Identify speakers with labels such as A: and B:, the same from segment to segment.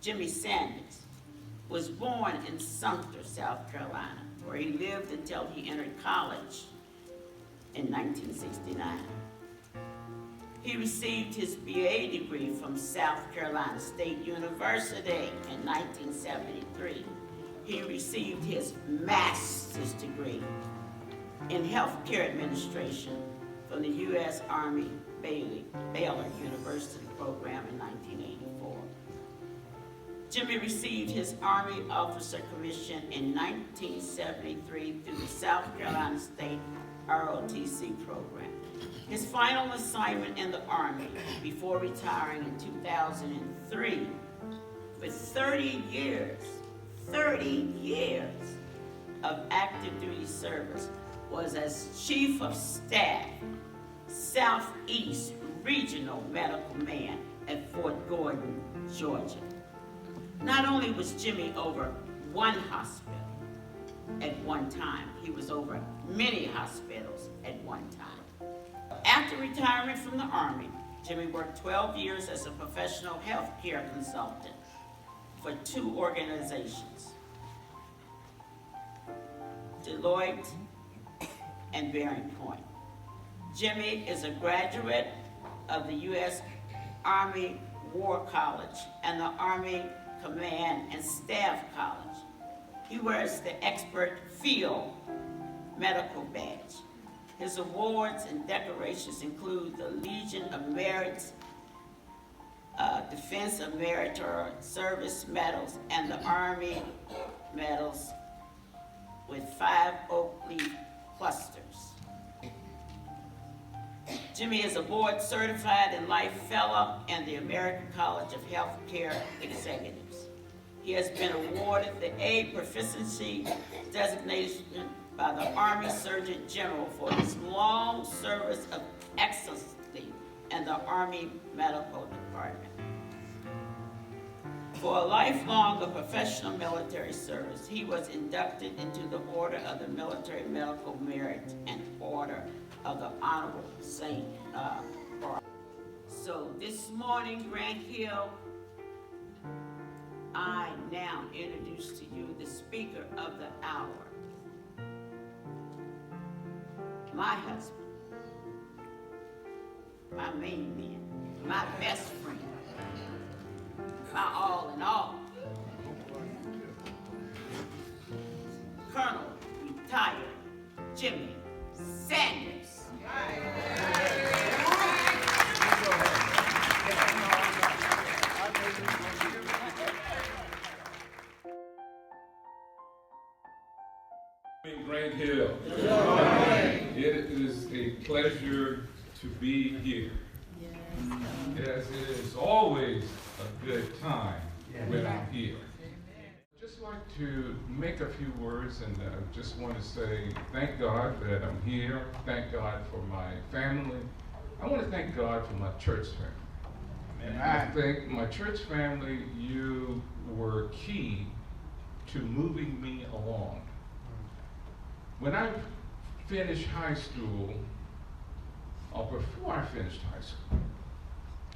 A: Jimmy Sanders, was born in Sumter, South Carolina, where he lived until he entered college in 1969. He received his BA degree from South Carolina State University in 1973. He received his master's degree in healthcare administration from the U.S. Army Baylor University program in 1984. Jimmy received his Army Officer Commission in 1973 through the South Carolina State ROTC program. His final assignment in the Army before retiring in 2003, with 30 years of active duty service, was as Chief of Staff, Southeast Regional Medical Man at Fort Gordon, Georgia. Not only was Jimmy over one hospital at one time, he was over many hospitals at one time. After retirement from the Army, Jimmy worked 12 years as a professional health care consultant for 2 organizations, Deloitte and Bearing Point. Jimmy is a graduate of the U.S. Army War College and the Army Command and Staff College. He wears the Expert Field Medical Badge. His awards and decorations include the Legion of Merit, Defense of Meritorious Service Medals, and the Army medals with 5 oak leaf clusters. Jimmy is a board certified and life fellow in the American College of Healthcare Executives. He has been awarded the A Proficiency designation by the Army Surgeon General for his long service of excellence in the Army Medical Department. For a lifelong of professional military service, he was inducted into the Order of the Military Medical Merit and Order of the Honorable St. Barbara. So this morning, Grant Hill, I now introduce to you the speaker of the hour, my husband, my main man, my best friend, my all in all, Colonel retired Jimmy Sanders.
B: Grant Hill. It is a pleasure to be here. Yes, it is always a good time when I'm here. I'd just like to make a few words, and just want to say thank God that I'm here. Thank God for my family. I want to thank God for my church family. And I think my church family, you were key to moving me along. When I finished high school, or before I finished high school,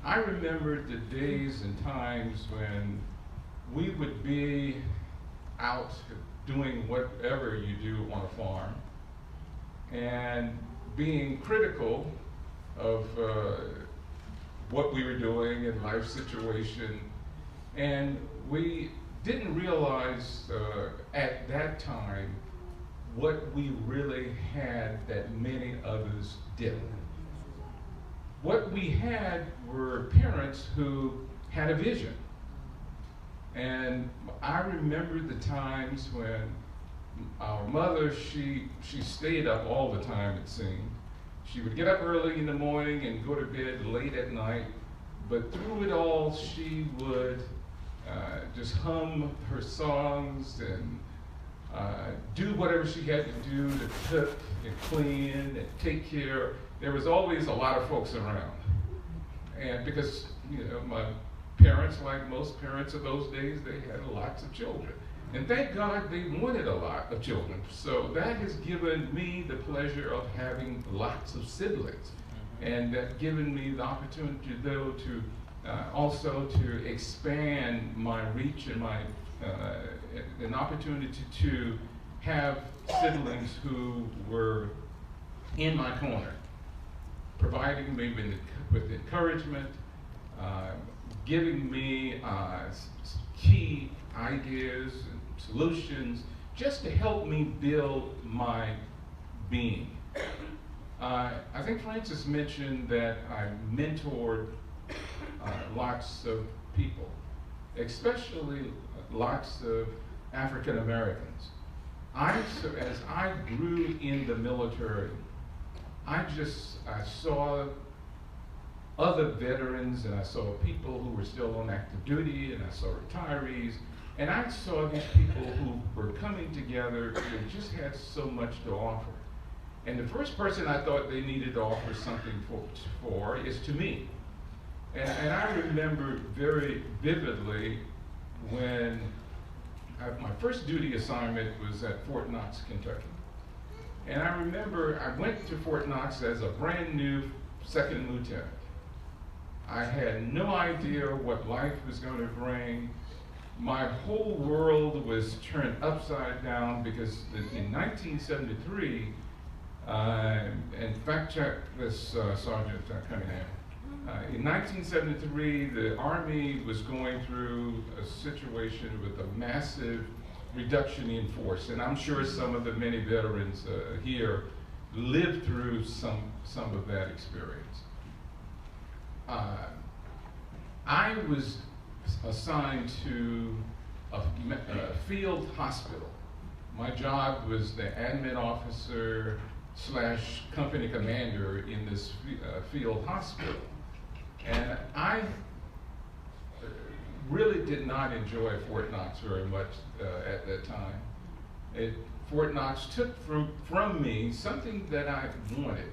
B: I remembered the days and times when we would be out doing whatever you do on a farm and being critical of what we were doing in life situation. And we didn't realize at that time what we really had that many others didn't. What we had were parents who had a vision. And I remember the times when our mother, she stayed up all the time, it seemed. She would get up early in the morning and go to bed late at night, but through it all, she would just hum her songs and do whatever she had to do to cook and clean and take care. There was always a lot of folks around. And because, you know, my parents, like most parents of those days, they had lots of children. And thank God they wanted a lot of children. So that has given me the pleasure of having lots of siblings. And that given me the opportunity, though, to also to expand my reach and my an opportunity to have siblings who were in my corner, providing me with encouragement, giving me key ideas and solutions just to help me build my being. I think Francis mentioned that I mentored lots of people, especially lots of African Americans. As I grew in the military, I saw other veterans, and I saw people who were still on active duty, and I saw retirees, and I saw these people who were coming together and just had so much to offer. And the first person I thought they needed to offer something for is to me. And I remember very vividly when my first duty assignment was at Fort Knox, Kentucky. And I remember I went to Fort Knox as a brand new second lieutenant. I had no idea what life was going to bring. My whole world was turned upside down because in 1973, and fact check this, Sergeant Cunningham. In 1973, the Army was going through a situation with a massive reduction in force, and I'm sure some of the many veterans here lived through some of that experience. I was assigned to a field hospital. My job was the admin officer / company commander in this field hospital. And I really did not enjoy Fort Knox very much at that time. Fort Knox took from me something that I wanted.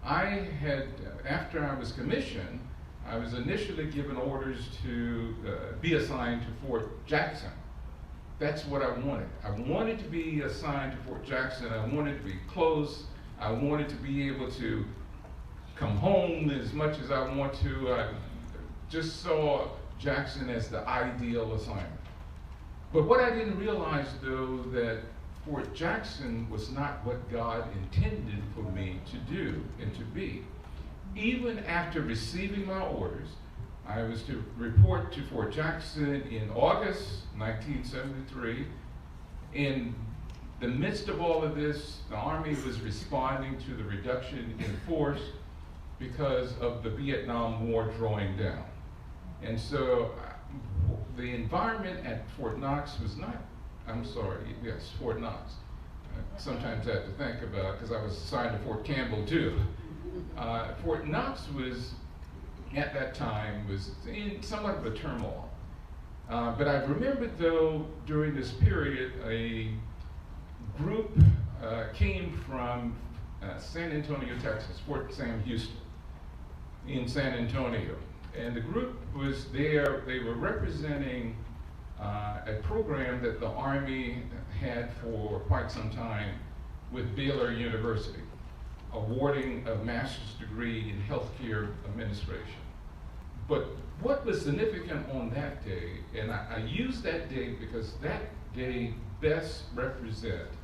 B: I had, after I was commissioned, I was initially given orders to be assigned to Fort Jackson. That's what I wanted. I wanted to be assigned to Fort Jackson. I wanted to be close. I wanted to be able to come home as much as I want to. I just saw Jackson as the ideal assignment. But what I didn't realize, though, that Fort Jackson was not what God intended for me to do and to be. Even after receiving my orders, I was to report to Fort Jackson in August 1973. In the midst of all of this, the Army was responding to the reduction in force because of the Vietnam War drawing down. And so the environment at Fort Knox was not, Fort Knox. Sometimes I have to think about it because I was assigned to Fort Campbell too. Fort Knox was, at that time, was in somewhat of a turmoil. But I remember, though, during this period, a group came from San Antonio, Texas, Fort Sam Houston in San Antonio. And the group was there, they were representing a program that the Army had for quite some time with Baylor University, awarding a master's degree in healthcare administration. But what was significant on that day, and I use that day because that day best represents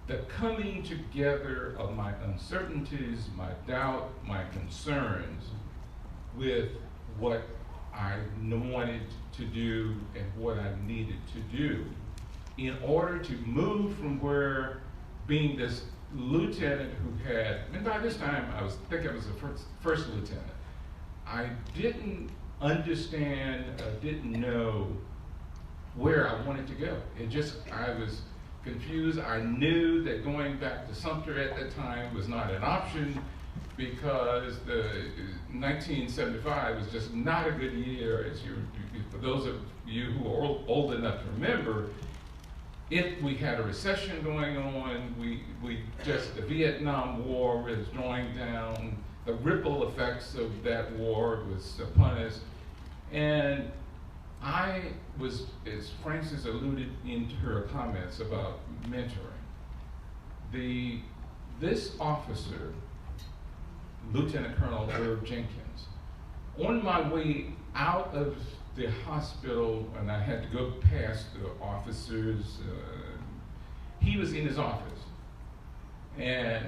B: the coming together of my uncertainties, my doubt, my concerns with what I wanted to do and what I needed to do in order to move from where being this lieutenant who had, and by this time I think I was the first lieutenant. I didn't understand, didn't know where I wanted to go. I was confused. I knew that going back to Sumter at that time was not an option because the 1975 was just not a good year. For those of you who are old enough to remember, we had a recession going on. The Vietnam War was drawing down. The ripple effects of that war was upon us. And I was, as Frances alluded into her comments about mentoring, this officer, Lieutenant Colonel Herb Jenkins, On my way out of the hospital, and I had to go past the officers, he was in his office. And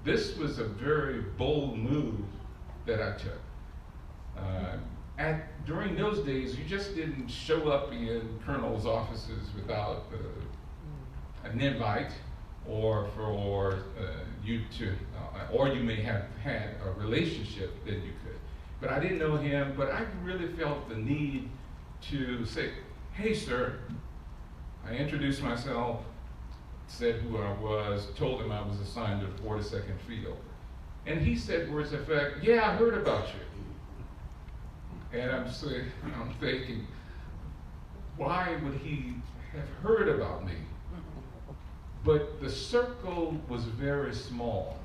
B: this was a very bold move that I took. During those days, you just didn't show up in colonel's offices without an invite, or for you to, or you may have had a relationship that you could. But I didn't know him, but I really felt the need to say, "Hey, sir." I introduced myself, said who I was, told him I was assigned to the 42nd Field. And he said words to the effect, "Yeah, I heard about you." And I'm thinking, why would he have heard about me? But the circle was very small.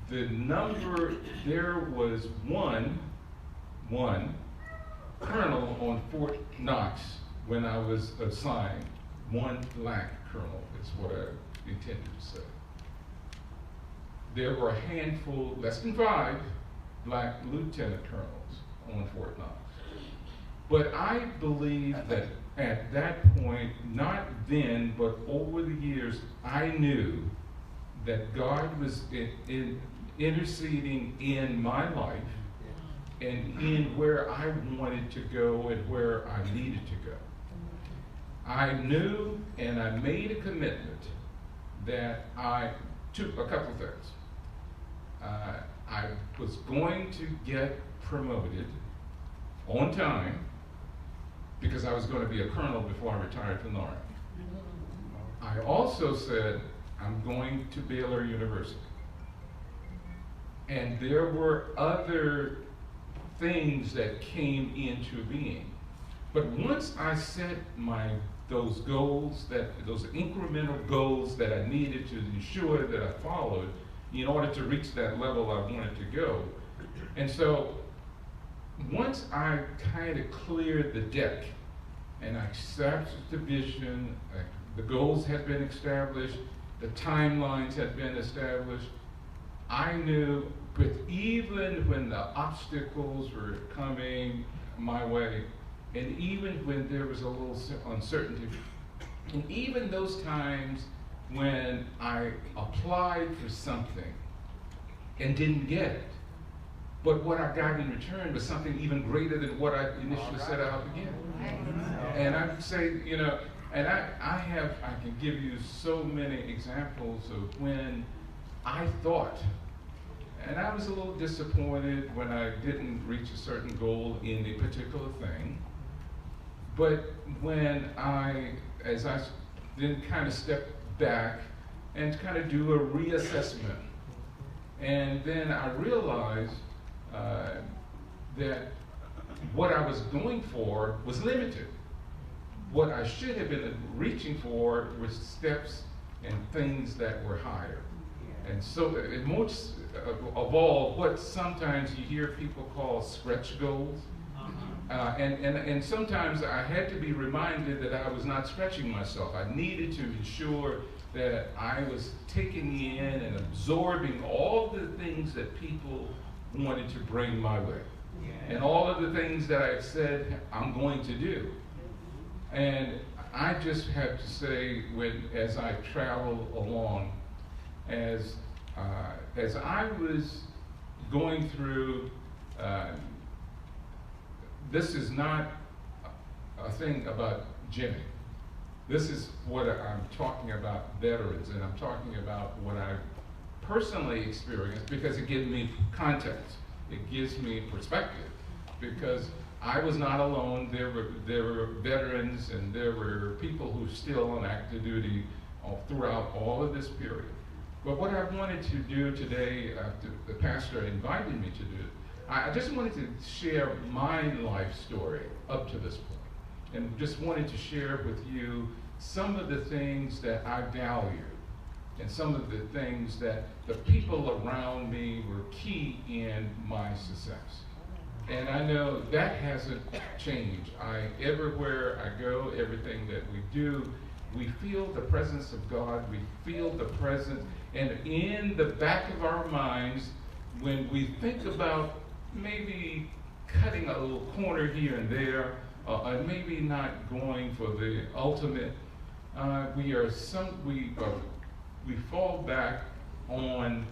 B: The number, there was one colonel on Fort Knox when I was assigned. One black colonel is what I intended to say. There were a handful, less than 5, black lieutenant colonels on Fort Knox. But I believe that at that point, not then, but over the years, I knew that God was interceding in my life and in where I wanted to go and where I needed to go. I knew and I made a commitment that I took a couple things. I was going to get promoted on time because I was going to be a colonel before I retired from the Army. I also said, I'm going to Baylor University. And there were other things that came into being. But once I set those goals, those incremental goals that I needed to ensure that I followed in order to reach that level I wanted to go. And so once I kind of cleared the deck and I established the vision, the goals had been established, the timelines had been established, I knew, but even when the obstacles were coming my way, and even when there was a little uncertainty, and even those times when I applied for something and didn't get it, but what I got in return was something even greater than what I initially set out to get. And I say, and I can give you so many examples of when I thought, and I was a little disappointed when I didn't reach a certain goal in a particular thing. But when as I then kind of stepped back and kind of do a reassessment, and then I realized that what I was going for was limited. What I should have been reaching for was steps and things that were higher. And so, most of all, what sometimes you hear people call stretch goals. And sometimes I had to be reminded that I was not stretching myself. I needed to ensure that I was taking in and absorbing all the things that people wanted to bring my way. And all of the things that I said I'm going to do. And I just have to say, as I travel along, as I was going through, this is not a thing about Jimmy. This is what I'm talking about, veterans, and I'm talking about what I personally experienced, because it gives me context. It gives me perspective, because I was not alone. There were veterans, and there were people who still on active duty throughout all of this period. But what I wanted to do today, the pastor invited me to do, I just wanted to share my life story up to this point, and just wanted to share with you some of the things that I value, and some of the things that the people around me were key in my success. And I know that hasn't changed. Everywhere I go, everything that we do, we feel the presence of God, we feel the presence, and in the back of our minds, when we think about maybe cutting a little corner here and there, and maybe not going for the ultimate, we fall back on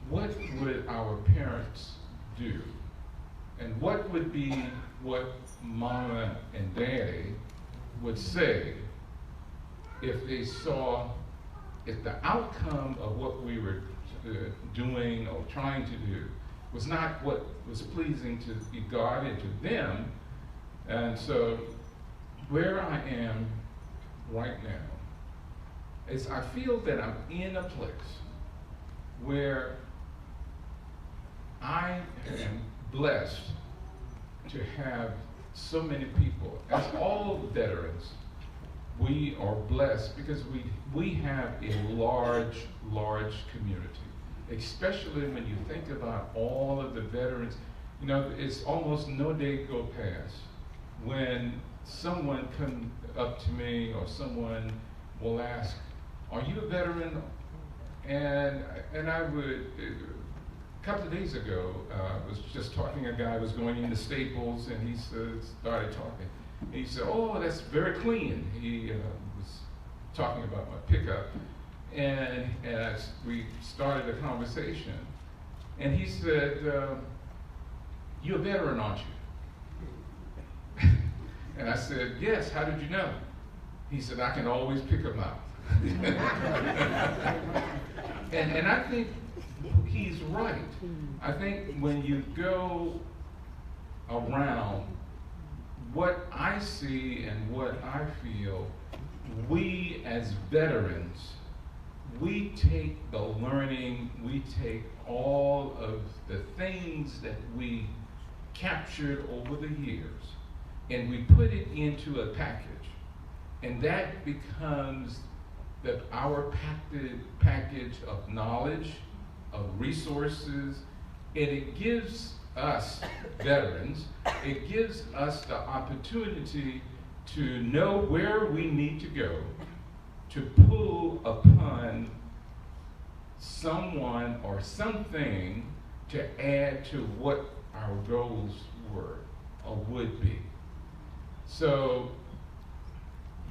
B: what would our parents do, and what would be what mama and daddy would say if they saw, if the outcome of what we were doing or trying to do was not what was pleasing to God and to them. And so where I am right now is I feel that I'm in a place where I am blessed to have so many people. As all veterans, we are blessed because we have a large community, especially when you think about all of the veterans. You know, it's almost no day go past when someone comes up to me or someone will ask, "Are you a veteran?" And I would, a couple of days ago, I was just talking, a guy was going into Staples and he started talking. He said, "Oh, that's very clean." He was talking about my pickup. And as we started a conversation, and he said, "You're a veteran, aren't you?" And I said, "Yes, how did you know?" He said, "I can always pick them out." And I think he's right. I think when you go around, what I see and what I feel, we as veterans, we take the learning, we take all of the things that we captured over the years, and we put it into a package. And that becomes our package of knowledge, of resources, and it gives us veterans, it gives us the opportunity to know where we need to go to pull upon someone or something to add to what our goals were or would be. So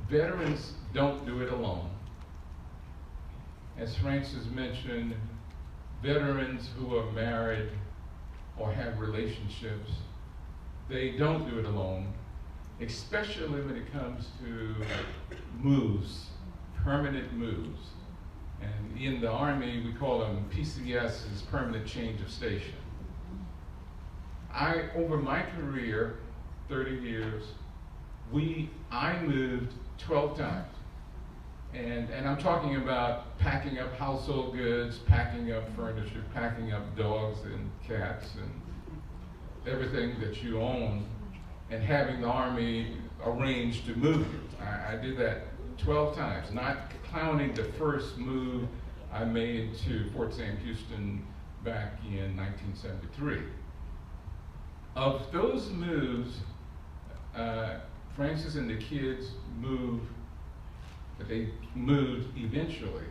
B: veterans don't do it alone. As Francis mentioned, veterans who are married or have relationships, they don't do it alone, especially when it comes to moves, permanent moves. And in the Army, we call them PCSs, permanent change of station. Over my career, 30 years, I moved 12 times. And I'm talking about packing up household goods, packing up furniture, packing up dogs and cats and everything that you own, and having the Army arrange to move you. I did that 12 times, not counting the first move I made to Fort Sam Houston back in 1973. Of those moves, Francis and the kids moved, but they moved eventually.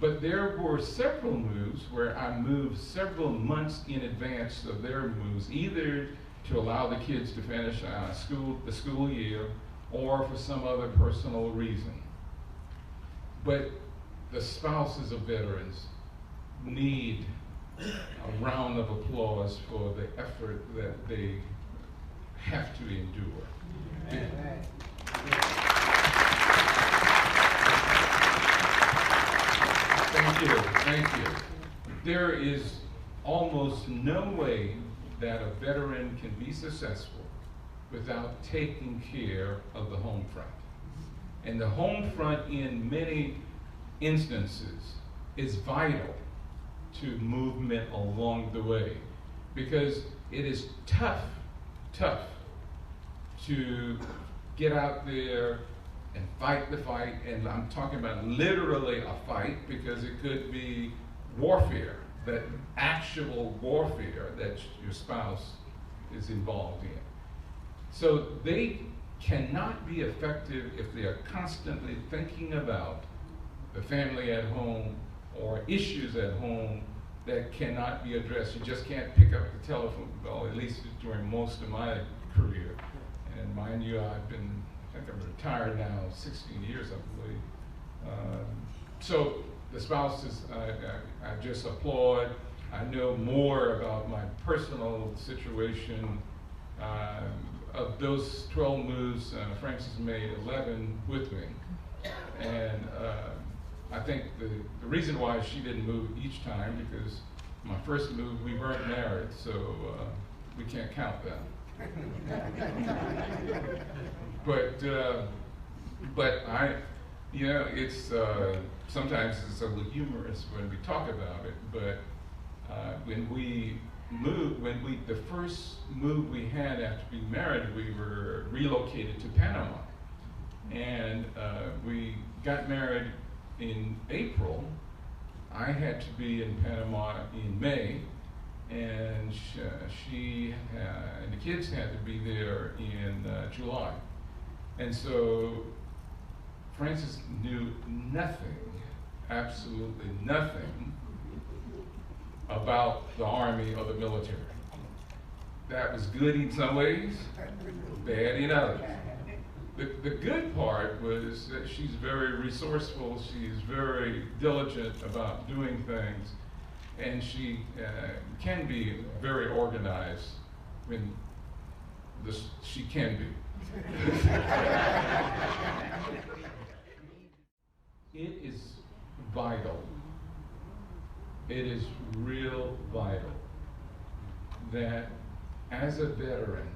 B: But there were several moves where I moved several months in advance of their moves, either to allow the kids to finish the school year or for some other personal reason. But the spouses of veterans need a round of applause for the effort that they have to endure. Thank you. There is almost no way that a veteran can be successful without taking care of the home front. And the home front, in many instances, is vital to movement along the way, because it is tough to get out there and fight the fight, and I'm talking about literally a fight, because it could be warfare, that actual warfare that your spouse is involved in. So they cannot be effective if they are constantly thinking about the family at home or issues at home that cannot be addressed. You just can't pick up the telephone, well, at least during most of my career. And mind you, I think I'm retired now, 16 years, I believe. So the spouses, I just applaud. I know more about my personal situation. Of those 12 moves, Frances made 11 with me. And I think the reason why she didn't move each time, because my first move, we weren't married, so we can't count that. But I, you know, it's sometimes it's a little humorous when we talk about it, but when we moved, the first move we had after being married, we were relocated to Panama. And we got married in April. I had to be in Panama in May, and she and the kids had to be there in July. And so Frances knew nothing, absolutely nothing, about the Army or the military. That was good in some ways, bad in others. The good part was that she's very resourceful, she's very diligent about doing things, and she can be very organized when she can be. It is vital. It is real vital that as a veteran,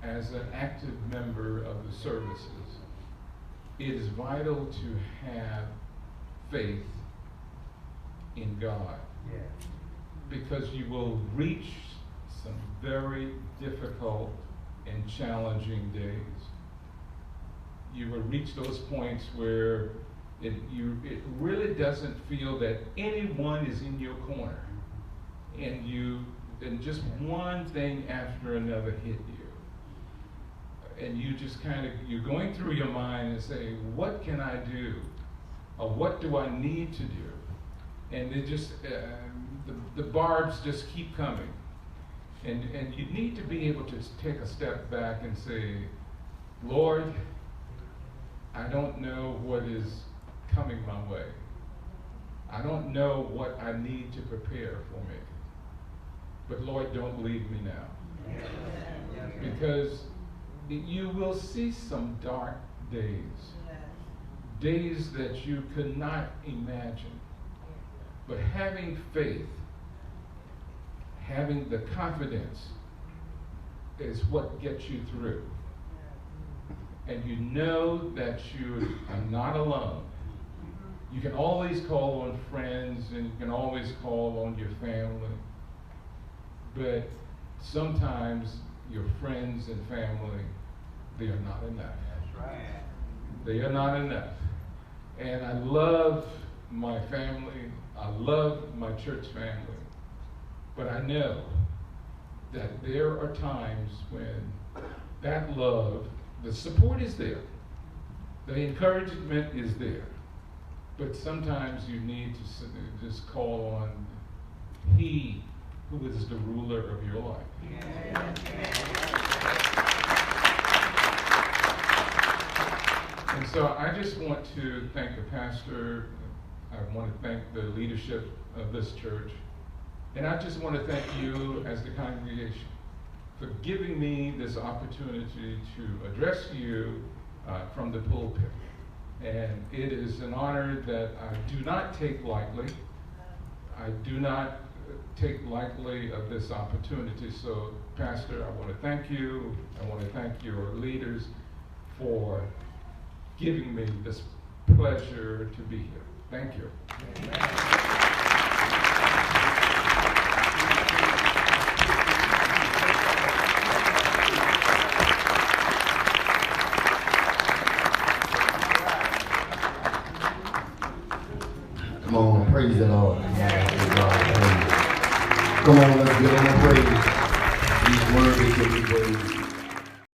B: as an active member of the services, it is vital to have faith in God. Yeah. Because you will reach some very difficult and challenging days. You will reach those points where it really doesn't feel that anyone is in your corner, and just one thing after another hit you, and you just you're going through your mind and say, what can I do, or what do I need to do? And it just the barbs just keep coming, and you need to be able to take a step back and say, Lord, I don't know what is coming my way. I don't know what I need to prepare for me. But Lord, don't leave me now. Because you will see some dark days. Days that you could not imagine. But having faith, having the confidence is what gets you through. And you know that you are not alone. You can always call on friends, and you can always call on your family. But sometimes your friends and family, they are not enough. That's right. They are not enough. And I love my family. I love my church family. But I know that there are times when that love, the support is there. The encouragement is there. But sometimes you need to just call on He who is the ruler of your life. And so I just want to thank the pastor. I want to thank the leadership of this church. And I just want to thank you as the congregation for giving me this opportunity to address you from the pulpit. And it is an honor that I do not take lightly. I do not take lightly of this opportunity. So, Pastor, I want to thank you. I want to thank your leaders for giving me this pleasure to be here. Thank you.
C: Come on, praise the Lord. Come on, let's give him a praise. He's worthy to be praised.